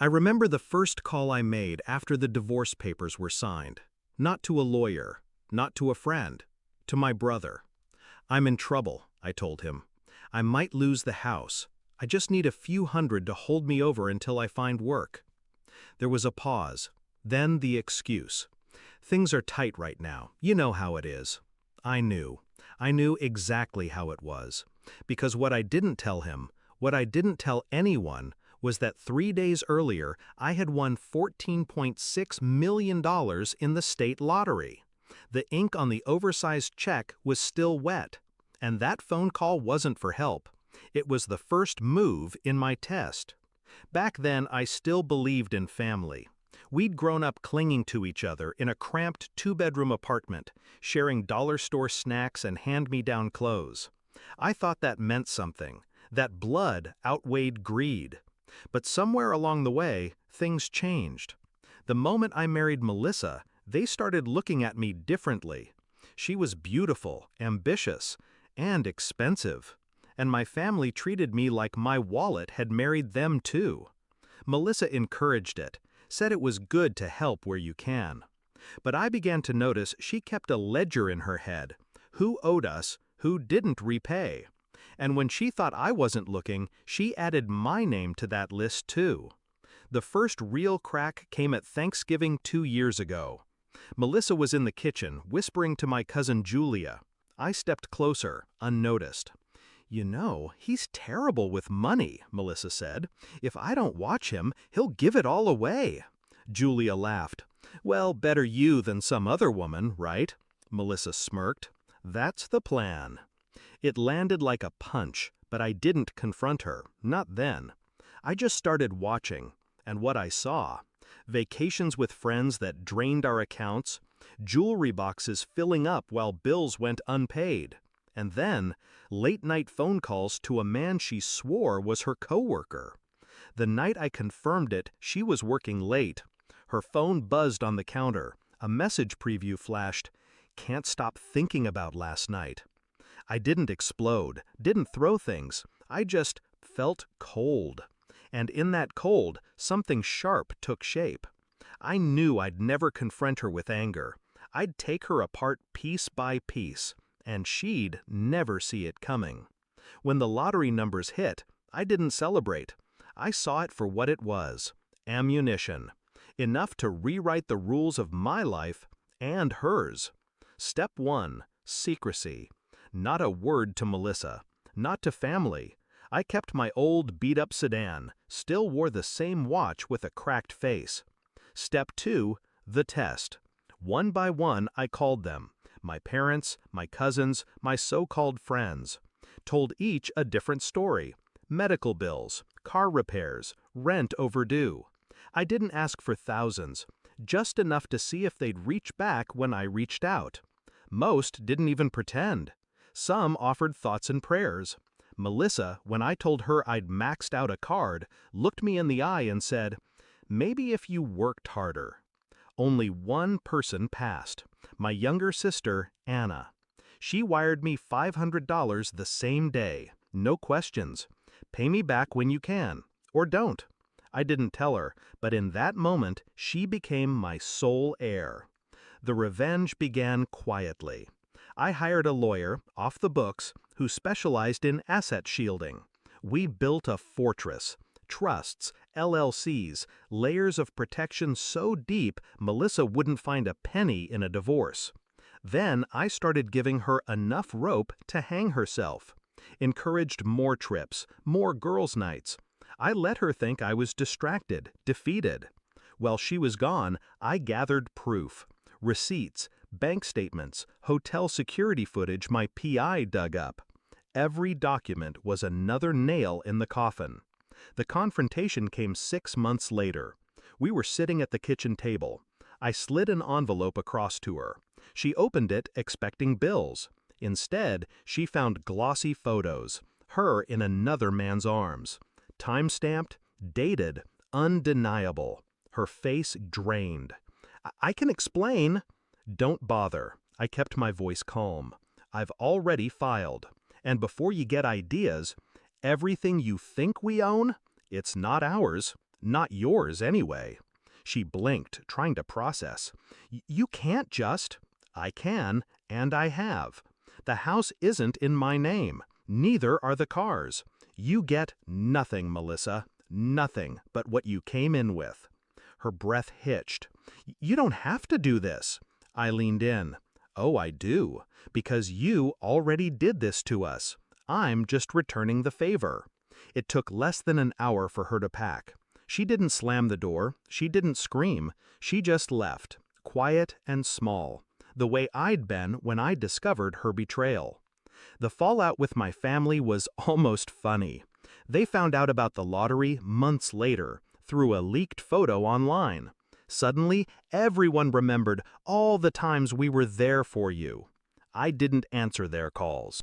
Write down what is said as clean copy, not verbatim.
I remember the first call I made after the divorce papers were signed. Not to a lawyer, not to a friend, to my brother. "I'm in trouble," I told him. "I might lose the house. I just need a few hundred to hold me over until I find work." There was a pause, then the excuse. "Things are tight right now. You know how it is." I knew. I knew exactly how it was. Because what I didn't tell him, what I didn't tell anyone, was that 3 days earlier I had won $14.6 million in the state lottery. The ink on the oversized check was still wet. And that phone call wasn't for help. It was the first move in my test. Back then, I still believed in family. We'd grown up clinging to each other in a cramped two-bedroom apartment, sharing dollar store snacks and hand-me-down clothes. I thought that meant something, that blood outweighed greed. But somewhere along the way, things changed. The moment I married Melissa, they started looking at me differently. She was beautiful, ambitious, and expensive. And my family treated me like my wallet had married them too. Melissa encouraged it, said it was good to help where you can. But I began to notice she kept a ledger in her head. Who owed us, who didn't repay. And when she thought I wasn't looking, she added my name to that list too. The first real crack came at Thanksgiving 2 years ago. Melissa was in the kitchen, whispering to my cousin Julia. I stepped closer, unnoticed. "You know, he's terrible with money," Melissa said. "If I don't watch him, he'll give it all away." Julia laughed. "Well, better you than some other woman, right?" Melissa smirked. "That's the plan." It landed like a punch, but I didn't confront her, not then. I just started watching, and what I saw: vacations with friends that drained our accounts, jewelry boxes filling up while bills went unpaid, and then late-night phone calls to a man she swore was her coworker. The night I confirmed it, she was working late. Her phone buzzed on the counter. A message preview flashed. "Can't stop thinking about last night." I didn't explode, didn't throw things. I just felt cold. And in that cold, something sharp took shape. I knew I'd never confront her with anger. I'd take her apart piece by piece, and she'd never see it coming. When the lottery numbers hit, I didn't celebrate. I saw it for what it was: ammunition. Enough to rewrite the rules of my life and hers. Step 1, secrecy. Not a word to Melissa, not to family. I kept my old beat-up sedan, still wore the same watch with a cracked face. Step 2, the test. One by one I called them, my parents, my cousins, my so-called friends. Told each a different story: medical bills, car repairs, rent overdue. I didn't ask for thousands, just enough to see if they'd reach back when I reached out. Most didn't even pretend. Some offered thoughts and prayers. Melissa, when I told her I'd maxed out a card, looked me in the eye and said, "Maybe if you worked harder." Only one person passed: my younger sister, Anna. She wired me $500 the same day, no questions. "Pay me back when you can, or don't." I didn't tell her, but in that moment, she became my sole heir. The revenge began quietly. I hired a lawyer, off the books, who specialized in asset shielding. We built a fortress: trusts, LLCs, layers of protection so deep Melissa wouldn't find a penny in a divorce. Then I started giving her enough rope to hang herself. Encouraged more trips, more girls' nights. I let her think I was distracted, defeated. While she was gone, I gathered proof. Receipts, bank statements, hotel security footage my PI dug up. Every document was another nail in the coffin. The confrontation came 6 months later. We were sitting at the kitchen table. I slid an envelope across to her. She opened it expecting bills. Instead, she found glossy photos, her in another man's arms. Time-stamped, dated, undeniable. Her face drained. "I can explain." "Don't bother." I kept my voice calm. "I've already filed. And before you get ideas, everything you think we own, it's not ours. Not yours, anyway." She blinked, trying to process. You can't just." "I can, and I have. The house isn't in my name. Neither are the cars. You get nothing, Melissa. Nothing but what you came in with." Her breath hitched. "You don't have to do this." I leaned in. "Oh, I do, because you already did this to us. I'm just returning the favor." It took less than an hour for her to pack. She didn't slam the door, she didn't scream, she just left, quiet and small, the way I'd been when I discovered her betrayal. The fallout with my family was almost funny. They found out about the lottery months later, through a leaked photo online. Suddenly, everyone remembered all the times we were there for you. I didn't answer their calls.